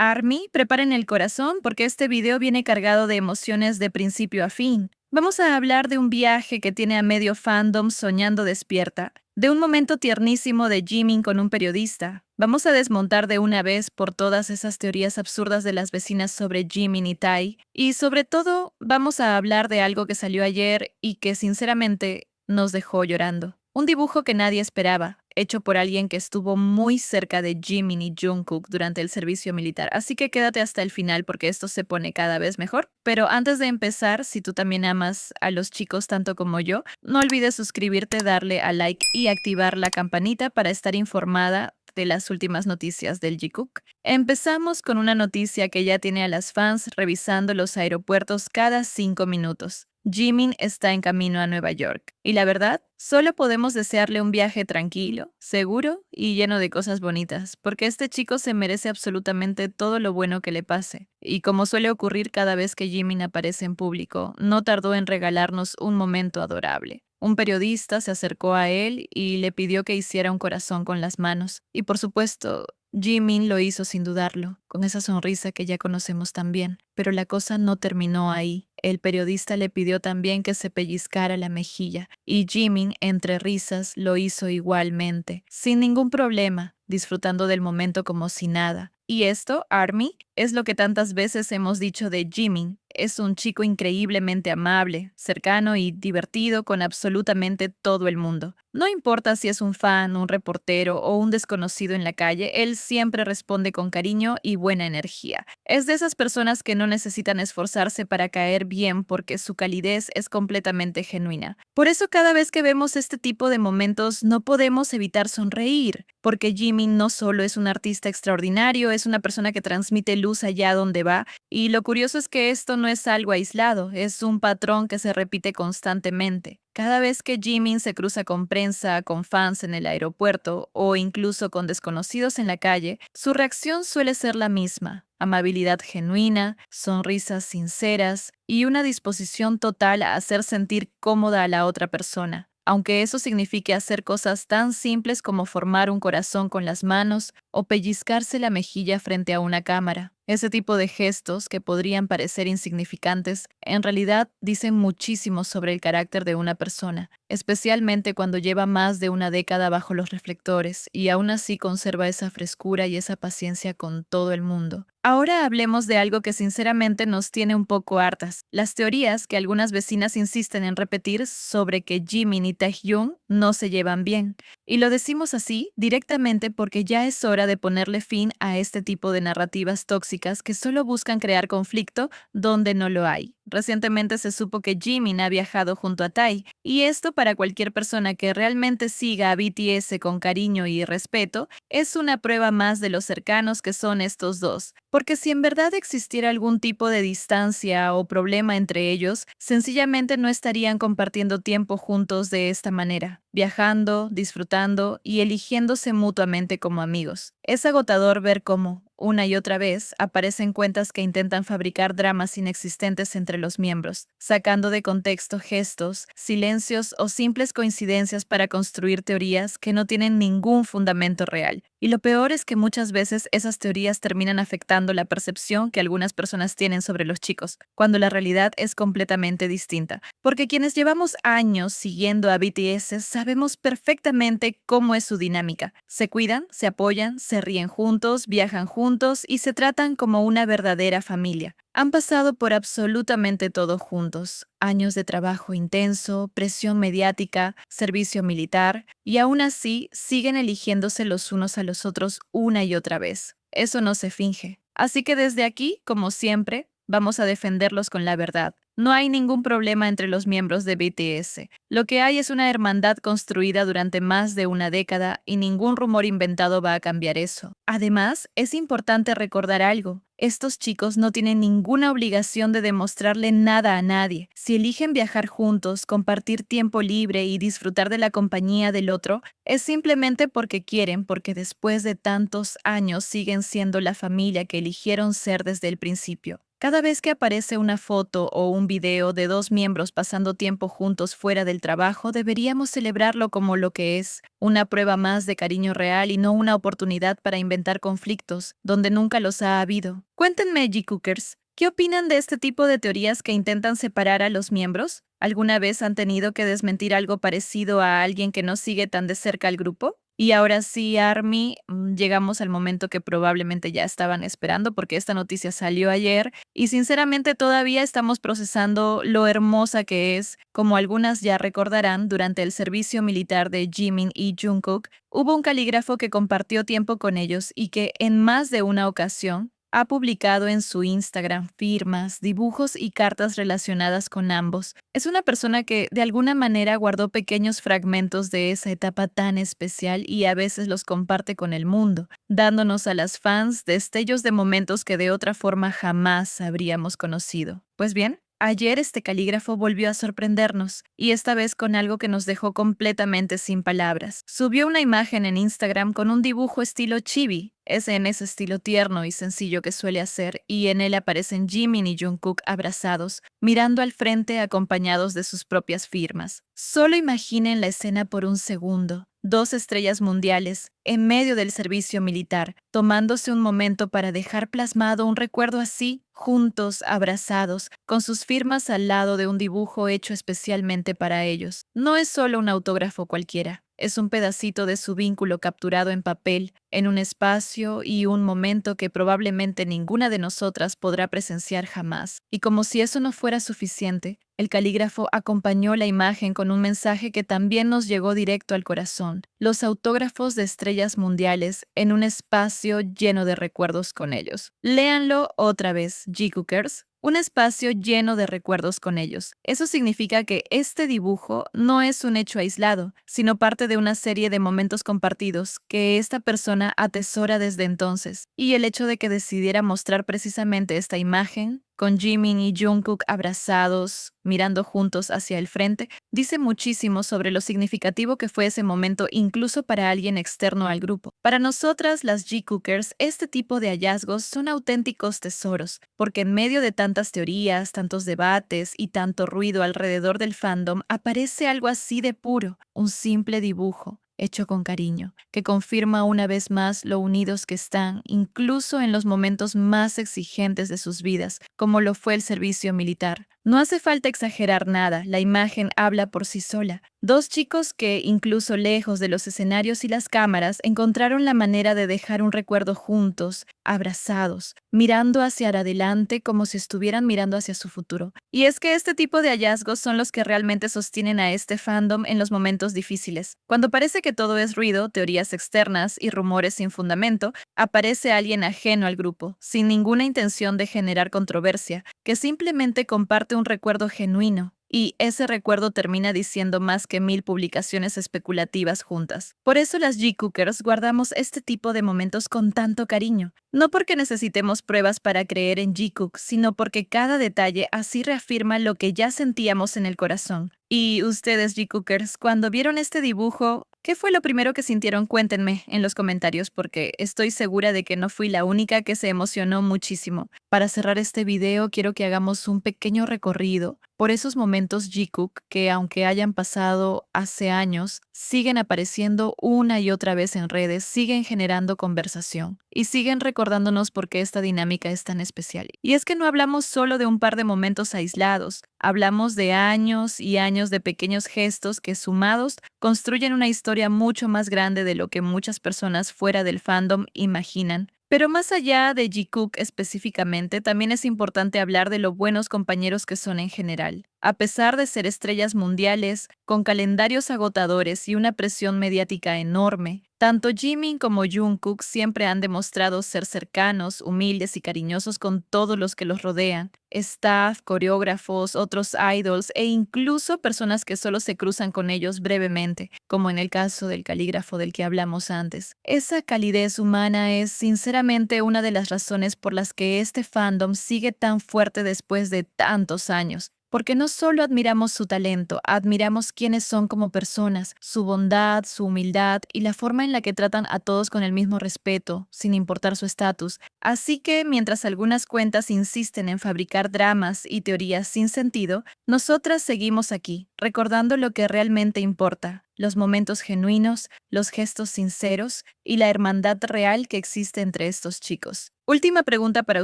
ARMY, preparen el corazón porque este video viene cargado de emociones de principio a fin. Vamos a hablar de un viaje que tiene a medio fandom soñando despierta, de un momento tiernísimo de Jimin con un periodista. Vamos a desmontar de una vez por todas esas teorías absurdas de las vecinas sobre Jimin y Tai, y sobre todo vamos a hablar de algo que salió ayer y que sinceramente nos dejó llorando. Un dibujo que nadie esperaba, hecho por alguien que estuvo muy cerca de Jimin y Jungkook durante el servicio militar. Así que quédate hasta el final porque esto se pone cada vez mejor. Pero antes de empezar, si tú también amas a los chicos tanto como yo, no olvides suscribirte, darle a like y activar la campanita para estar informada de las últimas noticias del Jikook. Empezamos con una noticia que ya tiene a las fans revisando los aeropuertos cada 5 minutos. Jimin está en camino a Nueva York. Y la verdad, solo podemos desearle un viaje tranquilo, seguro y lleno de cosas bonitas, porque este chico se merece absolutamente todo lo bueno que le pase. Y como suele ocurrir cada vez que Jimin aparece en público, no tardó en regalarnos un momento adorable. Un periodista se acercó a él y le pidió que hiciera un corazón con las manos. Y por supuesto, Jimin lo hizo sin dudarlo, con esa sonrisa que ya conocemos tan bien. Pero la cosa no terminó ahí. El periodista le pidió también que se pellizcara la mejilla, y Jimin, entre risas, lo hizo igualmente, sin ningún problema, disfrutando del momento como si nada. Y esto, ARMY, es lo que tantas veces hemos dicho de Jimin. Es un chico increíblemente amable, cercano y divertido con absolutamente todo el mundo. No importa si es un fan, un reportero o un desconocido en la calle, él siempre responde con cariño y buena energía. Es de esas personas que no necesitan esforzarse para caer bien porque su calidez es completamente genuina. Por eso cada vez que vemos este tipo de momentos no podemos evitar sonreír, porque Jimin no solo es un artista extraordinario, es una persona que transmite luz allá donde va, y lo curioso es que esto no es algo aislado, es un patrón que se repite constantemente. Cada vez que Jimin se cruza con prensa, con fans en el aeropuerto o incluso con desconocidos en la calle, su reacción suele ser la misma: amabilidad genuina, sonrisas sinceras y una disposición total a hacer sentir cómoda a la otra persona. Aunque eso signifique hacer cosas tan simples como formar un corazón con las manos o pellizcarse la mejilla frente a una cámara. Ese tipo de gestos, que podrían parecer insignificantes, en realidad dicen muchísimo sobre el carácter de una persona, especialmente cuando lleva más de una década bajo los reflectores y aún así conserva esa frescura y esa paciencia con todo el mundo. Ahora hablemos de algo que sinceramente nos tiene un poco hartas: las teorías que algunas vecinas insisten en repetir sobre que Jimin y Taehyung no se llevan bien. Y lo decimos así directamente porque ya es hora de ponerle fin a este tipo de narrativas tóxicas que solo buscan crear conflicto donde no lo hay. Recientemente se supo que Jimin ha viajado junto a Tai, y esto, para cualquier persona que realmente siga a BTS con cariño y respeto, es una prueba más de lo cercanos que son estos dos. Porque si en verdad existiera algún tipo de distancia o problema entre ellos, sencillamente no estarían compartiendo tiempo juntos de esta manera, viajando, disfrutando y eligiéndose mutuamente como amigos. Es agotador ver cómo, una y otra vez, aparecen cuentas que intentan fabricar dramas inexistentes entre los miembros, sacando de contexto gestos, silencios o simples coincidencias para construir teorías que no tienen ningún fundamento real. Y lo peor es que muchas veces esas teorías terminan afectando la percepción que algunas personas tienen sobre los chicos, cuando la realidad es completamente distinta. Porque quienes llevamos años siguiendo a BTS sabemos perfectamente cómo es su dinámica. Se cuidan, se apoyan, se ríen juntos, viajan juntos y se tratan como una verdadera familia. Han pasado por absolutamente todo juntos: años de trabajo intenso, presión mediática, servicio militar, y aún así siguen eligiéndose los unos a los otros una y otra vez. Eso no se finge. Así que desde aquí, como siempre, vamos a defenderlos con la verdad. No hay ningún problema entre los miembros de BTS. Lo que hay es una hermandad construida durante más de una década y ningún rumor inventado va a cambiar eso. Además, es importante recordar algo: estos chicos no tienen ninguna obligación de demostrarle nada a nadie. Si eligen viajar juntos, compartir tiempo libre y disfrutar de la compañía del otro, es simplemente porque quieren, porque después de tantos años siguen siendo la familia que eligieron ser desde el principio. Cada vez que aparece una foto o un video de dos miembros pasando tiempo juntos fuera del trabajo, deberíamos celebrarlo como lo que es, una prueba más de cariño real y no una oportunidad para inventar conflictos, donde nunca los ha habido. Cuéntenme, G-Cookers, ¿qué opinan de este tipo de teorías que intentan separar a los miembros? ¿Alguna vez han tenido que desmentir algo parecido a alguien que no sigue tan de cerca al grupo? Y ahora sí, Army, llegamos al momento que probablemente ya estaban esperando porque esta noticia salió ayer y sinceramente todavía estamos procesando lo hermosa que es. Como algunas ya recordarán, durante el servicio militar de Jimin y Jungkook, hubo un calígrafo que compartió tiempo con ellos y que en más de una ocasión ha publicado en su Instagram firmas, dibujos y cartas relacionadas con ambos. Es una persona que de alguna manera guardó pequeños fragmentos de esa etapa tan especial y a veces los comparte con el mundo, dándonos a las fans destellos de momentos que de otra forma jamás habríamos conocido. Pues bien, ayer este calígrafo volvió a sorprendernos, y esta vez con algo que nos dejó completamente sin palabras. Subió una imagen en Instagram con un dibujo estilo chibi, es en ese estilo tierno y sencillo que suele hacer, y en él aparecen Jimin y Jungkook abrazados, mirando al frente acompañados de sus propias firmas. Solo imaginen la escena por un segundo. Dos estrellas mundiales, en medio del servicio militar, tomándose un momento para dejar plasmado un recuerdo así, juntos, abrazados, con sus firmas al lado de un dibujo hecho especialmente para ellos. No es solo un autógrafo cualquiera. Es un pedacito de su vínculo capturado en papel, en un espacio y un momento que probablemente ninguna de nosotras podrá presenciar jamás. Y como si eso no fuera suficiente, el calígrafo acompañó la imagen con un mensaje que también nos llegó directo al corazón: los autógrafos de estrellas mundiales en un espacio lleno de recuerdos con ellos. Léanlo otra vez, G-Cookers. Un espacio lleno de recuerdos con ellos. Eso significa que este dibujo no es un hecho aislado, sino parte de una serie de momentos compartidos que esta persona atesora desde entonces. Y el hecho de que decidiera mostrar precisamente esta imagen, con Jimin y Jungkook abrazados, mirando juntos hacia el frente, dice muchísimo sobre lo significativo que fue ese momento incluso para alguien externo al grupo. Para nosotras, las G-Cookers, este tipo de hallazgos son auténticos tesoros, porque en medio de tantas teorías, tantos debates y tanto ruido alrededor del fandom, aparece algo así de puro, un simple dibujo hecho con cariño, que confirma una vez más lo unidos que están, incluso en los momentos más exigentes de sus vidas, como lo fue el servicio militar. No hace falta exagerar nada, la imagen habla por sí sola. Dos chicos que, incluso lejos de los escenarios y las cámaras, encontraron la manera de dejar un recuerdo juntos, abrazados, mirando hacia adelante como si estuvieran mirando hacia su futuro. Y es que este tipo de hallazgos son los que realmente sostienen a este fandom en los momentos difíciles. Cuando parece que todo es ruido, teorías externas y rumores sin fundamento, aparece alguien ajeno al grupo, sin ninguna intención de generar controversia, que simplemente comparte un recuerdo genuino. Y ese recuerdo termina diciendo más que 1000 publicaciones especulativas juntas. Por eso las G-Cookers guardamos este tipo de momentos con tanto cariño. No porque necesitemos pruebas para creer en G-Cook, sino porque cada detalle así reafirma lo que ya sentíamos en el corazón. Y ustedes, G-Cookers, cuando vieron este dibujo, ¿qué fue lo primero que sintieron? Cuéntenme en los comentarios porque estoy segura de que no fui la única que se emocionó muchísimo. Para cerrar este video, quiero que hagamos un pequeño recorrido por esos momentos G-Cook que, aunque hayan pasado hace años, siguen apareciendo una y otra vez en redes, siguen generando conversación y siguen recordándonos por qué esta dinámica es tan especial. Y es que no hablamos solo de un par de momentos aislados, hablamos de años y años de pequeños gestos que, sumados, construyen una historia mucho más grande de lo que muchas personas fuera del fandom imaginan. Pero más allá de G-Cook específicamente, también es importante hablar de lo buenos compañeros que son en general. A pesar de ser estrellas mundiales, con calendarios agotadores y una presión mediática enorme, tanto Jimin como Jungkook siempre han demostrado ser cercanos, humildes y cariñosos con todos los que los rodean. Staff, coreógrafos, otros idols e incluso personas que solo se cruzan con ellos brevemente, como en el caso del calígrafo del que hablamos antes. Esa calidez humana es sinceramente una de las razones por las que este fandom sigue tan fuerte después de tantos años. porque no solo admiramos su talento, admiramos quiénes son como personas, su bondad, su humildad y la forma en la que tratan a todos con el mismo respeto, sin importar su estatus. Así que, mientras algunas cuentas insisten en fabricar dramas y teorías sin sentido, nosotras seguimos aquí, recordando lo que realmente importa, los momentos genuinos, los gestos sinceros y la hermandad real que existe entre estos chicos. Última pregunta para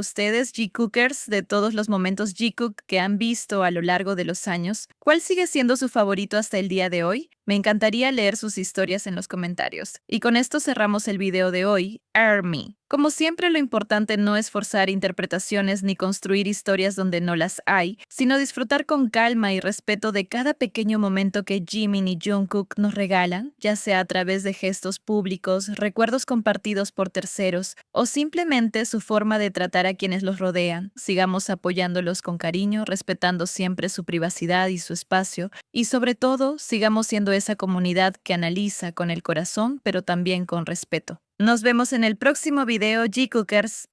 ustedes, G-Cookers, de todos los momentos G-Cook que han visto a lo largo de los años, ¿cuál sigue siendo su favorito hasta el día de hoy? Me encantaría leer sus historias en los comentarios. Y con esto cerramos el video de hoy, Army. Como siempre, lo importante no es forzar interpretaciones ni construir historias donde no las hay, sino disfrutar con calma y respeto de cada pequeño momento que Jimin y Jungkook nos regalan, ya sea a través de gestos públicos, recuerdos compartidos por terceros o simplemente su forma de tratar a quienes los rodean. Sigamos apoyándolos con cariño, respetando siempre su privacidad y su espacio, y sobre todo, sigamos siendo esa comunidad que analiza con el corazón, pero también con respeto. Nos vemos en el próximo video, G-Cookers.